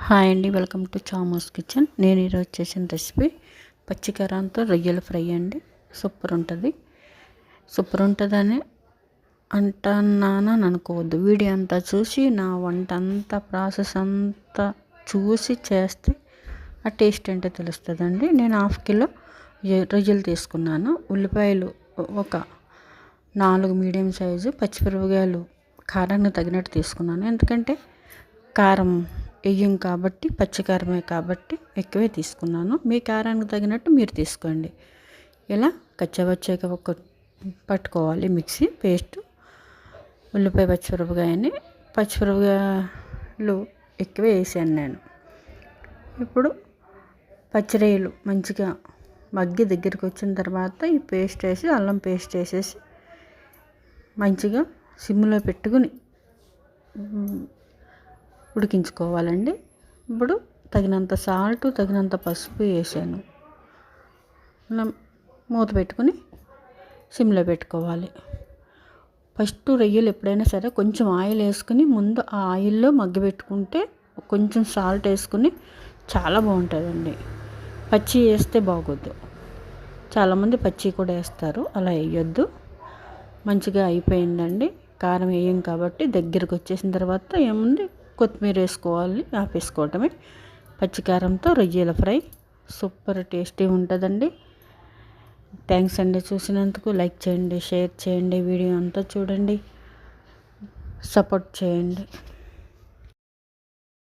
Hi అండి, welcome to చామోస్ kitchen. నేను ఈరోజు చేసిన రెసిపీ పచ్చికారంతో రొయ్యల ఫ్రై అండి. సూపర్ ఉంటుందని అంటున్నాను అని అనుకోవద్దు. వీడియో అంతా చూసి నా వంట అంతా ప్రాసెస్ అంతా చూసి చేస్తే ఆ టేస్ట్ ఏంటో తెలుస్తుందండి. నేను 1/2 కిలో రొయ్యలు తీసుకున్నాను. ఉల్లిపాయలు ఒక 4 మీడియం సైజు, పచ్చిమిరపకాయలు కారానికి తగినట్టు తీసుకున్నాను. ఎందుకంటే కారం వెయ్యం కాబట్టి, పచ్చికారమే కాబట్టి ఎక్కువే తీసుకున్నాను. మీ కారానికి తగినట్టు మీరు తీసుకోండి. ఇలా కచ్చాపచ్చాగా పట్టుకోవాలి మిక్సీ పేస్ట్. ఉల్లిపాయ పచ్చిమిరపకాయలు ఎక్కువే వేసాను నేను. ఇప్పుడు పచ్చిరొయ్యలు మంచిగా మగ్గి దగ్గరికి వచ్చిన తర్వాత ఈ పేస్ట్ వేసి, అల్లం పేస్ట్ వేసేసి మంచిగా సిమ్లో పెట్టుకుని ఉడికించుకోవాలండి. ఇప్పుడు తగినంత సాల్ట్, తగినంత పసుపు వేసాను. మూత పెట్టుకుని సిమ్లో పెట్టుకోవాలి. ఫస్ట్ రొయ్యలు ఎప్పుడైనా సరే కొంచెం ఆయిల్ వేసుకుని ముందు ఆ ఆయిల్లో మగ్గబెట్టుకుంటే, కొంచెం సాల్ట్ వేసుకుని చాలా బాగుంటుందండి. పచ్చి వేస్తే బాగోద్దు. చాలామంది పచ్చి కూడా వేస్తారు, అలా వేయొద్దు. మంచిగా అయిపోయిందండి. కారం వేయం కాబట్టి దగ్గరికి వచ్చేసిన తర్వాత ఏముంది, కొత్తిమీర వేసుకోవాలి, ఆపేసుకోవటమే. పచ్చికారంతో రొయ్యల ఫ్రై సూపర్ టేస్టీ ఉంటుందండి. థ్యాంక్స్ అండి చూసినందుకు. లైక్ చేయండి, షేర్ చేయండి, వీడియో అంతా చూడండి, సపోర్ట్ చేయండి.